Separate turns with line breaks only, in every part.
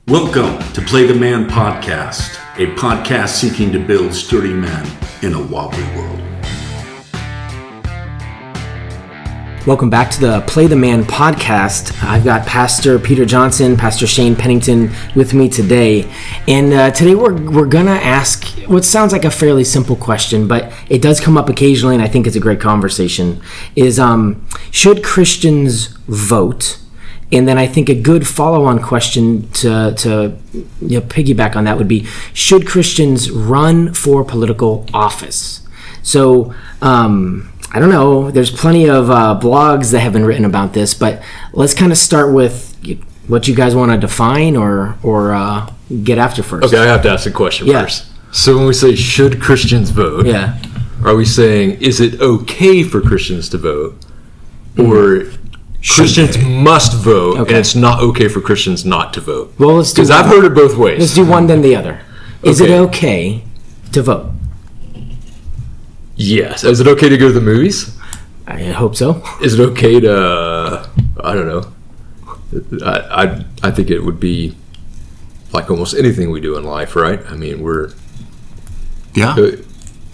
Welcome to Play the Man Podcast, a podcast seeking to build sturdy men in a wobbly world.
Welcome back to the Play the Man Podcast. I've got Pastor Peter Johnson, Pastor Shane Pennington with me today. And today we're going to ask what sounds like a fairly simple question, but it does come up occasionally, and I think it's a great conversation, is should Christians vote? And then I think a good follow-on question to piggyback on that would be, should Christians run for political office? So, I don't know. There's plenty of blogs that have been written about this, but let's kind of start with what you guys want to define or get after first.
Okay, I have to ask a question first. So when we say, should Christians vote, are we saying, is it okay for Christians to vote? Or Christians must vote, and it's not okay for Christians not to vote?
Well, let's do,
because I've heard it both ways.
Let's do one then the other. Is it okay to vote?
Yes. Is it okay to go to the movies?
I hope so.
Is it okay to, I don't know. I think it would be like almost anything we do in life, right? I mean,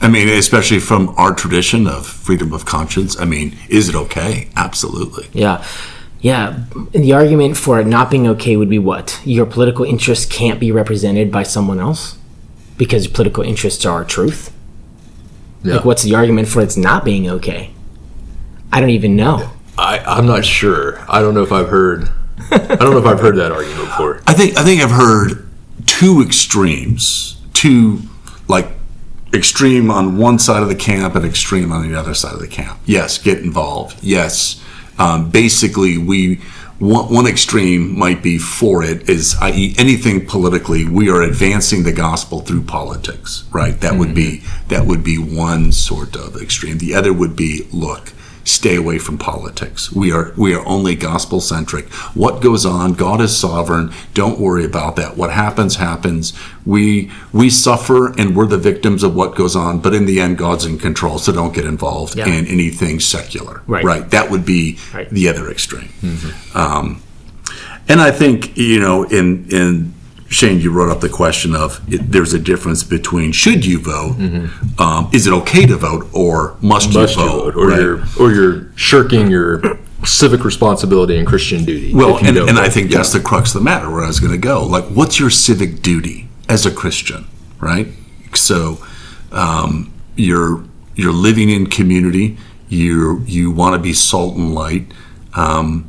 I mean, especially from our tradition of freedom of conscience. I mean, is it okay? Absolutely.
Yeah. And the argument for it not being okay would be what? Your political interests can't be represented by someone else because political interests are our truth? Yeah. Like, what's the argument for it's not being okay? I don't even know.
I'm not sure. I don't know if I've heard that argument before.
I think I've heard two extremes. Extreme on one side of the camp and extreme on the other side of the camp. Yes, get involved. Yes. Basically, one extreme might be for it, is i.e. anything politically, we are advancing the gospel through politics, right? That would be one sort of extreme. The other would be, look, stay away from politics. We are only gospel centric. What goes on, God is sovereign. Don't worry about that. What happens. We suffer and we're the victims of what goes on, but in the end, God's in control, so don't get involved in anything secular. Right? That would be the other extreme. Mm-hmm. And I think, in Shane, you wrote up the question of there's a difference between should you vote, is it okay to vote, or must you vote?
Or you're shirking your civic responsibility and Christian duty.
Well, and I think that's the crux of the matter, where I was going to go. Like, what's your civic duty as a Christian, right? So you're living in community. You want to be salt and light. I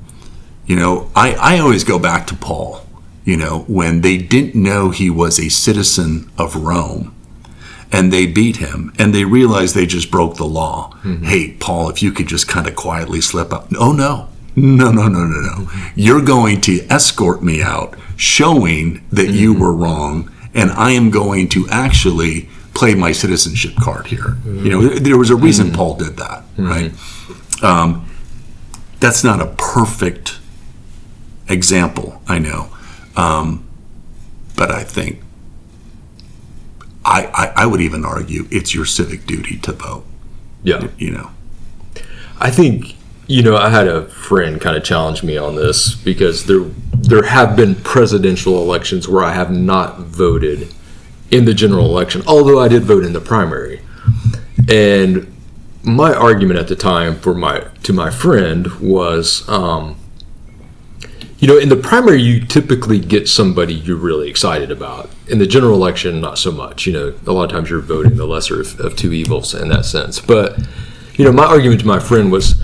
always go back to Paul. When they didn't know he was a citizen of Rome and they beat him and they realized they just broke the law. Mm-hmm. Hey, Paul, if you could just kind of quietly slip out. Oh, no. You're going to escort me out showing that you were wrong, and I am going to actually play my citizenship card here. Mm-hmm. There was a reason Paul did that, right? That's not a perfect example, I know. But I think I would even argue it's your civic duty to vote.
Yeah. I think, I had a friend kind of challenge me on this because there have been presidential elections where I have not voted in the general election, although I did vote in the primary. And my argument at the time to my friend was, in the primary, you typically get somebody you're really excited about. In the general election, not so much. A lot of times you're voting the lesser of two evils in that sense. But, my argument to my friend was,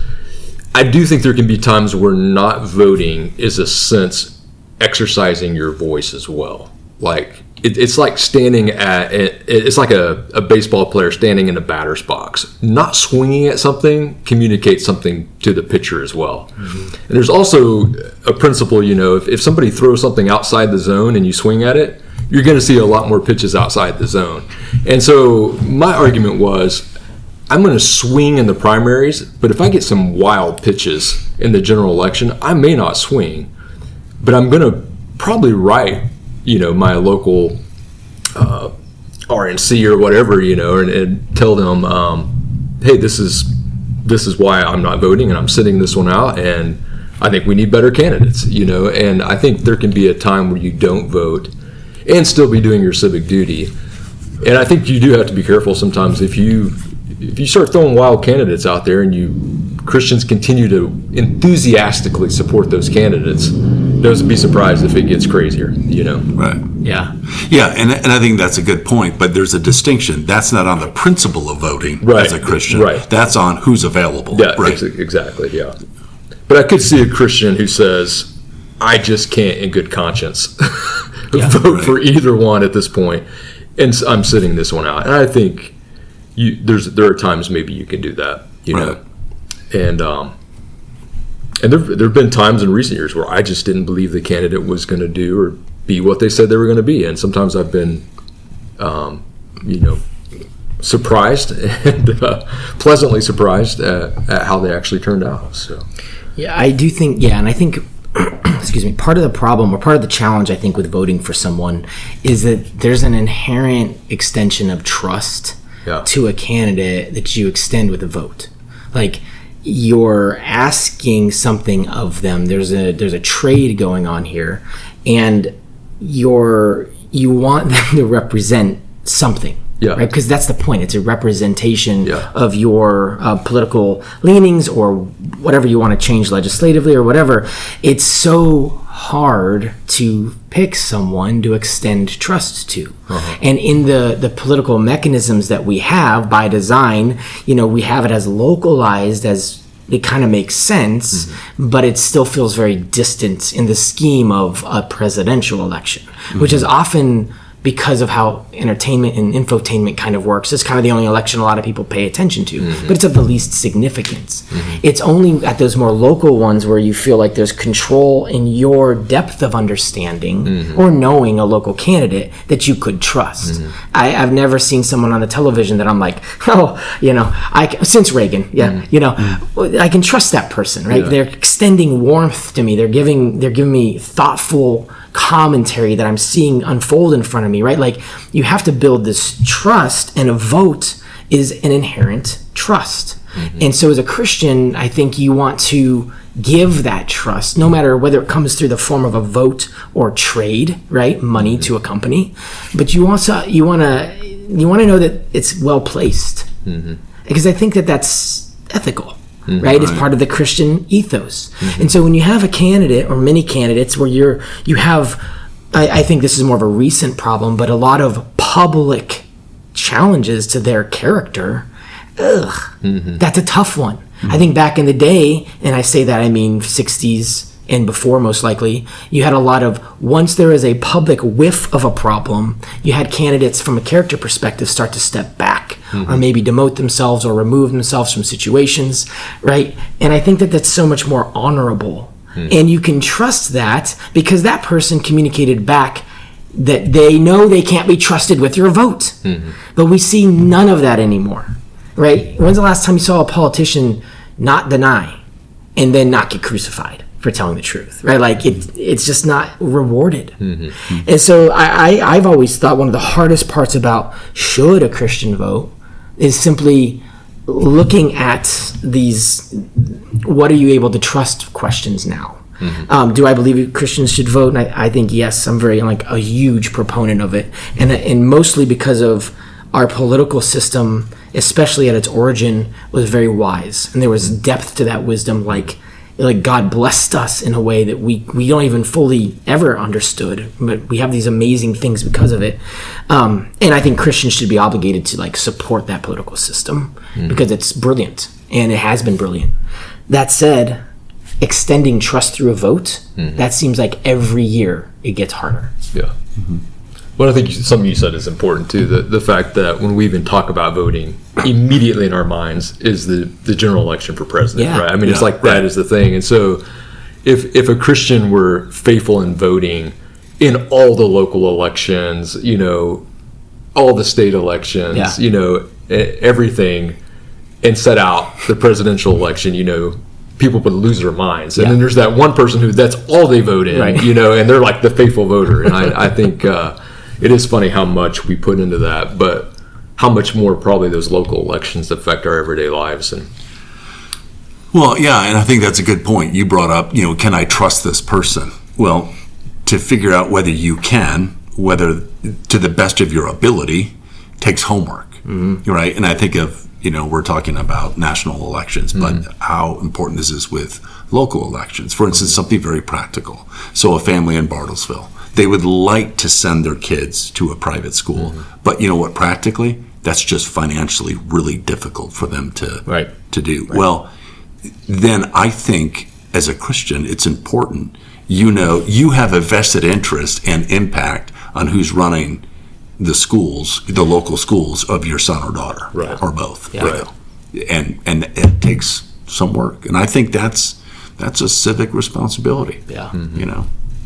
I do think there can be times where not voting is a sense exercising your voice as well. Like, it's like it's like a baseball player standing in a batter's box. Not swinging at something communicates something to the pitcher as well. Mm-hmm. And there's also a principle, if somebody throws something outside the zone and you swing at it, you're going to see a lot more pitches outside the zone. And so my argument was, I'm going to swing in the primaries, but if I get some wild pitches in the general election, I may not swing, but I'm going to probably write my local RNC or whatever, and tell them, hey, this is why I'm not voting, and I'm sitting this one out, and I think we need better candidates, and I think there can be a time where you don't vote and still be doing your civic duty. And I think you do have to be careful sometimes if you start throwing wild candidates out there and Christians continue to enthusiastically support those candidates. Don't be surprised if it gets crazier,
Right.
Yeah.
Yeah, and I think that's a good point, but there's a distinction. That's not on the principle of voting as a Christian.
Right.
That's on who's available.
Yeah,
right.
Exactly, yeah. But I could see a Christian who says, I just can't in good conscience vote for either one at this point, and I'm sitting this one out. And I think there are times maybe you can do that, know. And there have been times in recent years where I just didn't believe the candidate was going to do or be what they said they were going to be. And sometimes I've been, surprised and pleasantly surprised at how they actually turned out. So,
yeah, I do think, and I think, excuse me, part of the problem or part of the challenge, I think, with voting for someone is that there's an inherent extension of trust to a candidate that you extend with a vote. Like, you're asking something of them. There's a trade going on here, and you want them to represent something.
Yeah.
Right? Because that's the point. It's a representation of your political leanings or whatever you want to change legislatively or whatever. It's so hard to pick someone to extend trust to. And in the political mechanisms that we have by design, we have it as localized as it kind of makes sense, but it still feels very distant in the scheme of a presidential election, which is often because of how entertainment and infotainment kind of works. It's kind of the only election a lot of people pay attention to, but it's of the least significance. It's only at those more local ones where you feel like there's control in your depth of understanding or knowing a local candidate that you could trust. I've never seen someone on the television that I'm like, since Reagan, I can trust that person, right? They're extending warmth to me. They're giving me thoughtful commentary that I'm seeing unfold in front of me, right? Like, you have to build this trust, and a vote is an inherent trust. And so as a Christian, I think you want to give that trust, no matter whether it comes through the form of a vote or trade, right? Money to a company. But you want to know that it's well placed. Because I think that that's ethical. Right? It's part of the Christian ethos. And so when you have a candidate or many candidates where you have, I think this is more of a recent problem, but a lot of public challenges to their character, that's a tough one. I think back in the day, and I say that I mean 60s and before most likely, you had a lot of, once there is a public whiff of a problem, you had candidates from a character perspective start to step back or maybe demote themselves or remove themselves from situations, right? And I think that that's so much more honorable. And you can trust that because that person communicated back that they know they can't be trusted with your vote. But we see none of that anymore, right? When's the last time you saw a politician not deny and then not get crucified for telling the truth, right? Like, it's just not rewarded. And so I've always thought one of the hardest parts about should a Christian vote is simply looking at these, what are you able to trust questions now? Do I believe Christians should vote? And I think yes. I'm very a huge proponent of it, and mostly because of our political system, especially at its origin, was very wise, and there was depth to that wisdom. Like God blessed us in a way that we don't even fully ever understood, but we have these amazing things because of it. And I think Christians should be obligated to support that political system because it's brilliant, and it has been brilliant. That said, extending trust through a vote, that seems like every year it gets harder.
Yeah. Well, I think something you said is important too. The fact that when we even talk about voting, immediately in our minds is the general election for president, right? I mean, it's like that is the thing. And so, if a Christian were faithful in voting in all the local elections, all the state elections, everything, and set out the presidential election, people would lose their minds. And then there's that one person who that's all they vote in, and they're like the faithful voter. And I think it is funny how much we put into that, but how much more probably those local elections affect our everyday lives. And
Well, yeah, and I think that's a good point. You brought up, can I trust this person? Well, to figure out whether you can, whether to the best of your ability, takes homework, right? And I think of, we're talking about national elections, but how important this is with local elections. For instance, something very practical. So a family in Bartlesville, they would like to send their kids to a private school, but you know what, practically, that's just financially really difficult for them to do. Right. Well, then I think as a Christian, it's important, you have a vested interest and impact on who's running the schools, the local schools of your son or daughter, or both.
Yeah.
Right. And it takes some work, and I think that's a civic responsibility.
Yeah.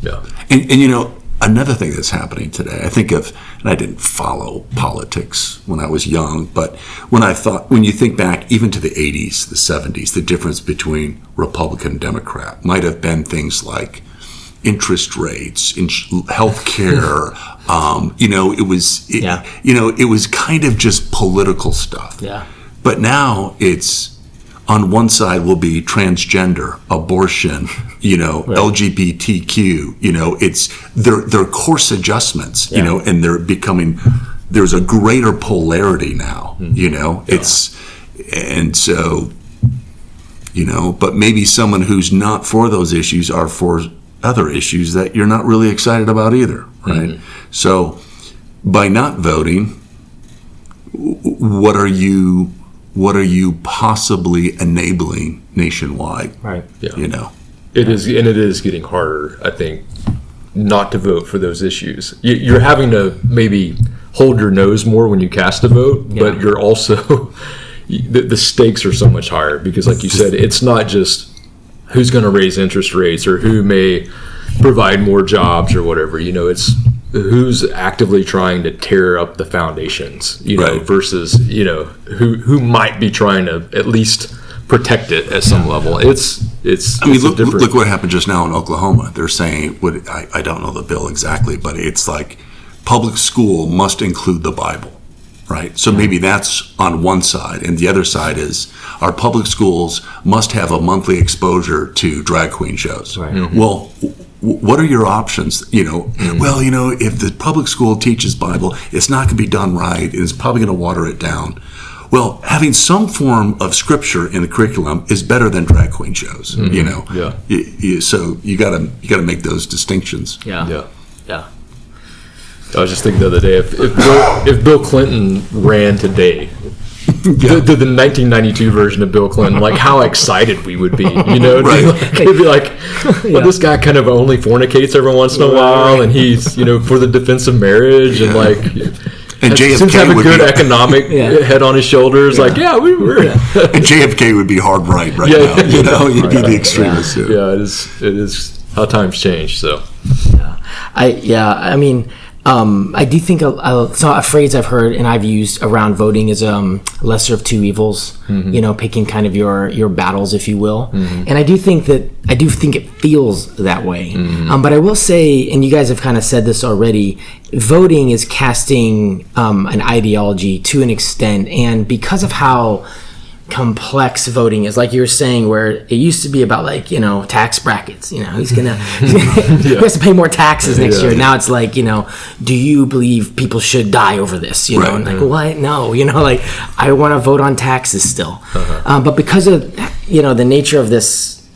Yeah.
And another thing that's happening today, I think of, and I didn't follow politics when I was young, but when you think back even to the 80s, the 70s, the difference between Republican and Democrat might have been things like interest rates, health care. It was kind of just political stuff.
Yeah.
But now it's, on one side will be transgender, abortion, LGBTQ, it's they're course adjustments, and they're becoming, there's a greater polarity now, and so, but maybe someone who's not for those issues are for other issues that you're not really excited about either, right? So by not voting, what are you possibly enabling nationwide?
Right.
Yeah. It is getting harder, I think, not to vote for those issues. You're having to maybe hold your nose more when you cast a vote, but you're also the stakes are so much higher because, like you said, it's not just who's going to raise interest rates or who may provide more jobs or whatever. It's who's actively trying to tear up the foundations, versus who might be trying to at least protect it at some level.
Look what happened just now in Oklahoma. They're saying, I don't know the bill exactly, but it's like public school must include the Bible, right? So maybe that's on one side, and the other side is our public schools must have a monthly exposure to drag queen shows.
Right.
Well, what are your options? If the public school teaches Bible, it's not going to be done right. It's probably going to water it down. Well, having some form of scripture in the curriculum is better than drag queen shows. So you got to make those distinctions.
Yeah.
I was just thinking the other day, if Bill Clinton ran today, the 1992 version of Bill Clinton, like how excited we would be, Right. It'd be like, this guy kind of only fornicates every once in a while, and he's, for the defense of marriage, and like,
and JFK
seems to have a good economic head on his shoulders. And
JFK would be hard right now. He'd be the extremist.
Yeah, it is how times change. So,
I do think a phrase I've heard and I've used around voting is lesser of two evils. Picking kind of your battles, if you will. And I do think it feels that way. But I will say, and you guys have kind of said this already, voting is casting an ideology to an extent, and because of how complex voting is, like you were saying, where it used to be about tax brackets, he's gonna he has to pay more taxes next year. Now it's like, do you believe people should die over this,
right.
And like, what? No, I want to vote on taxes still. But because of the nature of this,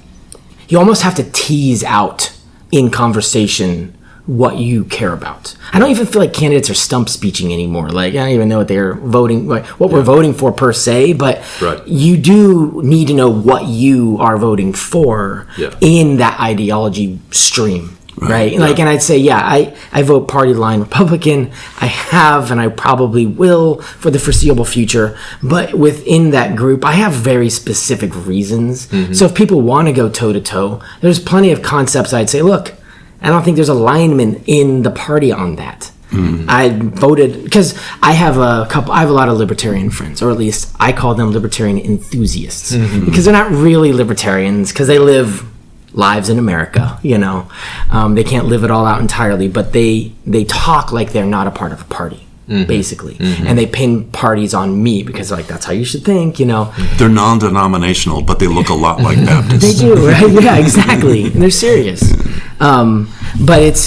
you almost have to tease out in conversation what you care about. I don't even feel like candidates are stump speeching anymore. Like, I don't even know what they're voting, what we're voting for per se, but you do need to know what you are voting for in that ideology stream. Right. And and I'd say, I vote party line Republican. I have, and I probably will for the foreseeable future. But within that group, I have very specific reasons. So if people want to go toe to toe, there's plenty of concepts I'd say, look, I don't think there's alignment in the party on that. I voted because I have a lot of libertarian friends, or at least I call them libertarian enthusiasts, because they're not really libertarians because they live lives in America, they can't live it all out entirely, but they talk like they're not a part of a party. basically. And they pin parties on me because like, that's how you should think,
They're non-denominational, but they look a lot like
They
Baptists.
do, right? Yeah, exactly. And they're serious. But it's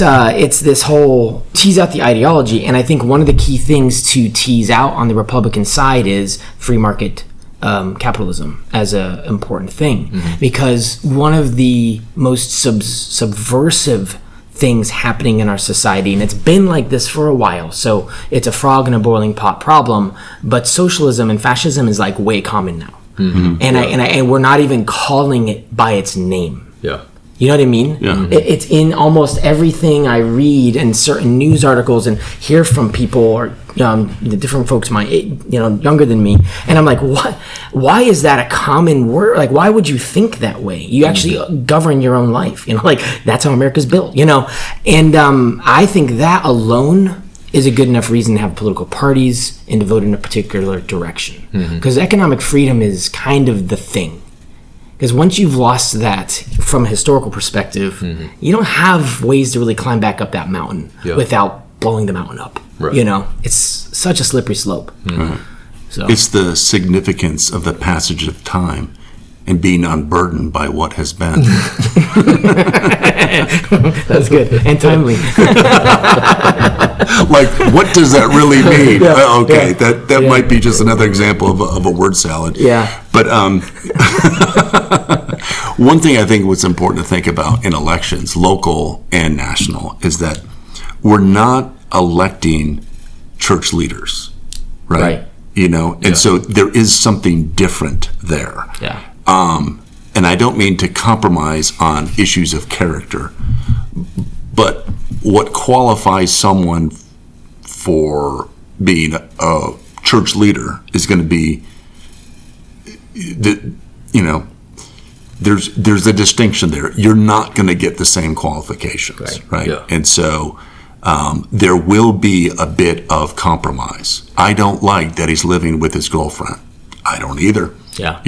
this whole tease out the ideology. And I think one of the key things to tease out on the Republican side is free market capitalism as a important thing, because one of the most subversive things happening in our society, and it's been like this for a while, so it's a frog in a boiling pot problem, but socialism and fascism is like way common now. And we're not even calling it by its name. You know what I mean?
Yeah.
It's in almost everything I read and certain news articles and hear from people or the different folks younger than me, and I'm like, what? Why is that a common word? Like, why would you think that way? You actually govern your own life. Like that's how America's built. And I think that alone is a good enough reason to have political parties and to vote in a particular direction, because economic freedom is kind of the thing. Because once you've lost that from a historical perspective, you don't have ways to really climb back up that mountain without blowing the mountain up. Right. It's such a slippery slope. So
It's the significance of the passage of time and being unburdened by what has been.
That's good and timely.
Like, what does that really mean? That might be just another example of a word salad.
Yeah.
But one thing I think what's important to think about in elections, local and national, is that we're not electing church leaders, right? And so there is something different there.
Yeah.
And I don't mean to compromise on issues of character, but what qualifies someone for being a church leader is going to be there's a distinction there. You're not going to get the same qualifications, right? Yeah. And so there will be a bit of compromise. I don't like that he's living with his girlfriend. I don't either.
Yeah.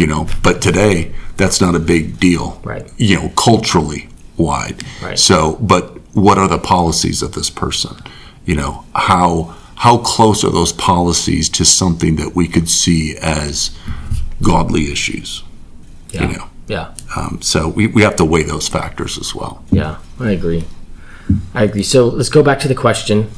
But today that's not a big deal.
Right.
Culturally wide.
Right.
So, but what are the policies of this person? How close are those policies to something that we could see as godly issues?
Yeah. Yeah.
So we have to weigh those factors as well.
Yeah, I agree. So let's go back to the question: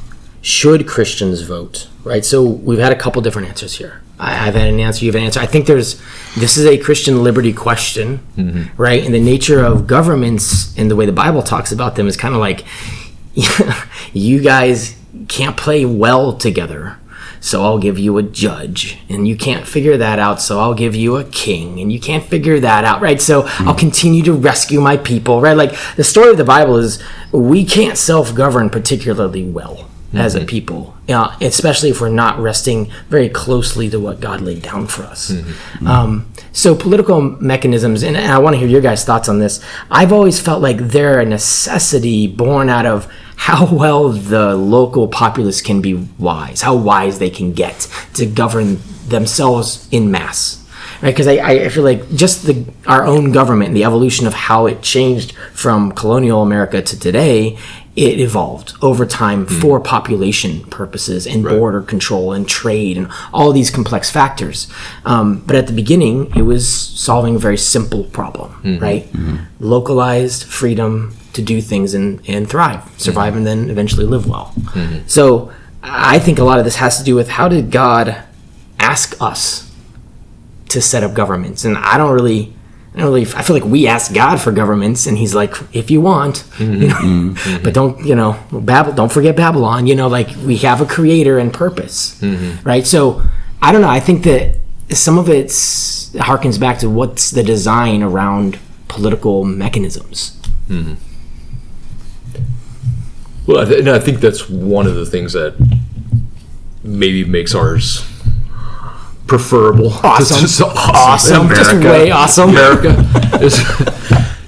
should Christians vote? Right. So we've had a couple different answers here. I've had an answer. You've had an answer. I think this is a Christian liberty question, right? And the nature of governments and the way the Bible talks about them is kind of like, you guys can't play well together, so I'll give you a judge, and you can't figure that out, so I'll give you a king, and you can't figure that out, right? So I'll continue to rescue my people, right? Like the story of the Bible is we can't self-govern particularly well as a people, especially if we're not resting very closely to what God laid down for us. So political mechanisms, and I want to hear your guys' thoughts on this. I've always felt like they're a necessity born out of how well the local populace can be wise, how wise they can get to govern themselves in mass. Right, because I feel like just our own government and the evolution of how it changed from colonial America to today, it evolved over time for population purposes and border control and trade and all these complex factors. But at the beginning, it was solving a very simple problem, right? Localized freedom to do things and thrive, survive, and then eventually live well. So I think a lot of this has to do with how did God ask us to set up governments? And I feel like we ask God for governments, and He's like, if you want, but don't forget Babylon. Like we have a creator and purpose, right? So I don't know. I think that some of it harkens back to what's the design around political mechanisms.
Well, I think that's one of the things that maybe makes ours preferable.
Awesome. Just way awesome.
America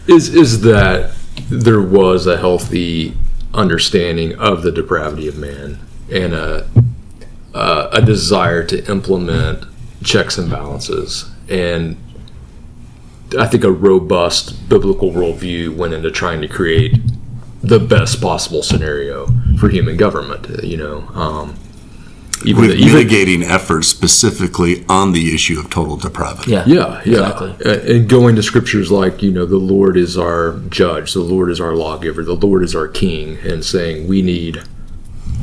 is that there was a healthy understanding of the depravity of man and a desire to implement checks and balances, and I think a robust biblical worldview went into trying to create the best possible scenario for human government.
With mitigating efforts specifically on the issue of total depravity.
Yeah,
exactly.
And going to scriptures like, the Lord is our judge, the Lord is our lawgiver, the Lord is our king, and saying we need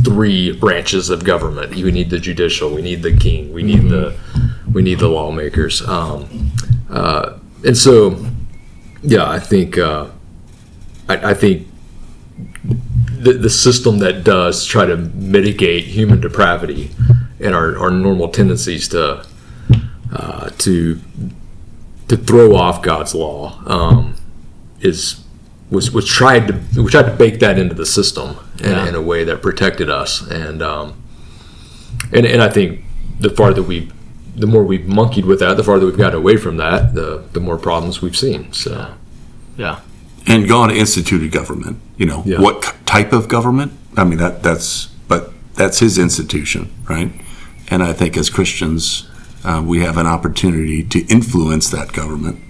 3 branches of government. We need the judicial, we need the king, we need the lawmakers. And so, I think I think the system that does try to mitigate human depravity and our normal tendencies to throw off God's law we tried to bake that into the system in a way that protected us, and I think the more we've monkeyed with that, the farther we've gotten away from that, the more problems we've seen. So
yeah.
And God instituted government. What type of government? I mean, that's His institution, right? And I think as Christians, we have an opportunity to influence that government,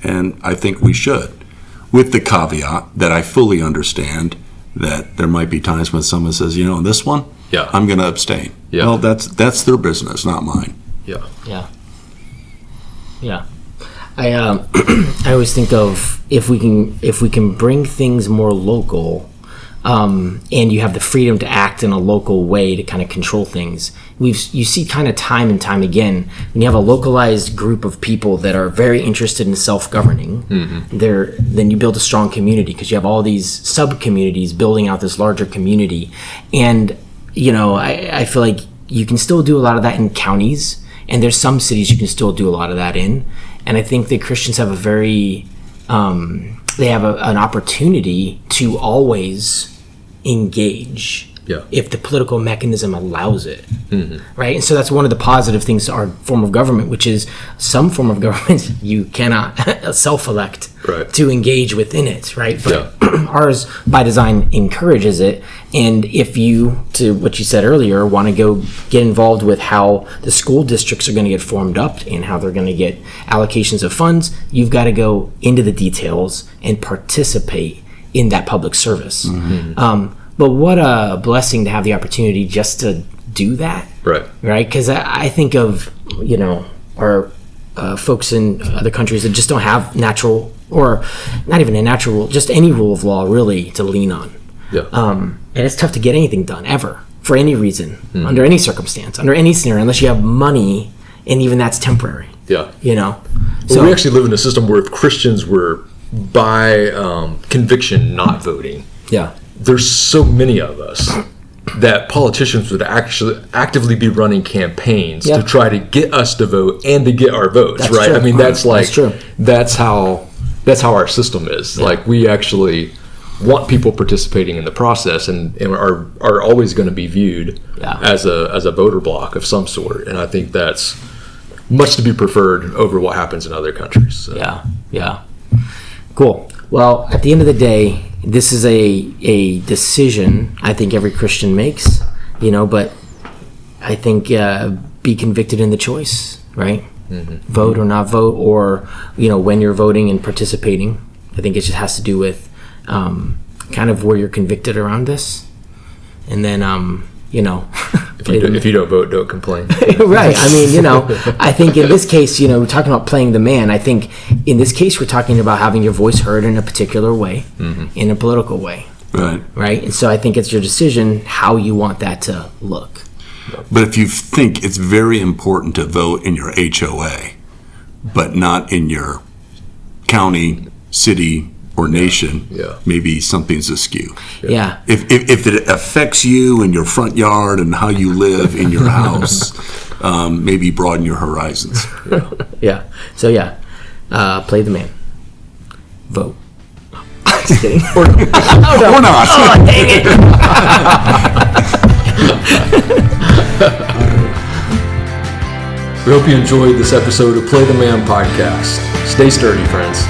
and I think we should, with the caveat that I fully understand that there might be times when someone says, this one, I'm going to abstain.
Yeah.
Well, that's their business, not mine.
Yeah.
I always think of if we can bring things more local, and you have the freedom to act in a local way to kind of control things. You see kind of time and time again when you have a localized group of people that are very interested in self-governing. Then you build a strong community because you have all these sub-communities building out this larger community. And I feel like you can still do a lot of that in counties. And there's some cities you can still do a lot of that in. And I think that Christians have an opportunity to always engage if the political mechanism allows it. Right? And so that's one of the positive things to our form of government, which is some form of government you cannot self-elect to engage within it, right? But ours, by design, encourages it. And if you, to what you said earlier, want to go get involved with how the school districts are going to get formed up and how they're going to get allocations of funds, you've got to go into the details and participate in that public service. But what a blessing to have the opportunity just to do that. Right? Because I think of, our folks in other countries that just don't have natural, or not even a natural rule, just any rule of law really to lean on. And it's tough to get anything done ever, for any reason, under any circumstance, under any scenario, unless you have money, and even that's temporary. So
we actually live in a system where if Christians were by conviction not voting, there's so many of us that politicians would actually actively be running campaigns to try to get us to vote and to get our votes. That's true. I mean, that's true. That's how our system is. Like, we actually want people participating in the process, and are always going to be viewed as a voter bloc of some sort. And I think that's much to be preferred over what happens in other countries. So.
Cool. Well, at the end of the day, this is a decision I think every Christian makes, but I think be convicted in the choice, right? Vote or not vote, or, when you're voting and participating. I think it just has to do with kind of where you're convicted around this. And then,
if you don't vote, don't complain.
Right. I mean, I think in this case, we're talking about playing the man. I think in this case, we're talking about having your voice heard in a particular way, in a political way. Right. And so I think it's your decision how you want that to look.
But if you think it's very important to vote in your HOA, but not in your county, city, or nation, maybe something's askew. If it affects you in your front yard and how you live in your house, maybe broaden your horizons.
So play the man. Vote. Just kidding.
Or not.
Oh, dang it.
We hope you enjoyed this episode of Play the Man podcast. Stay sturdy, friends.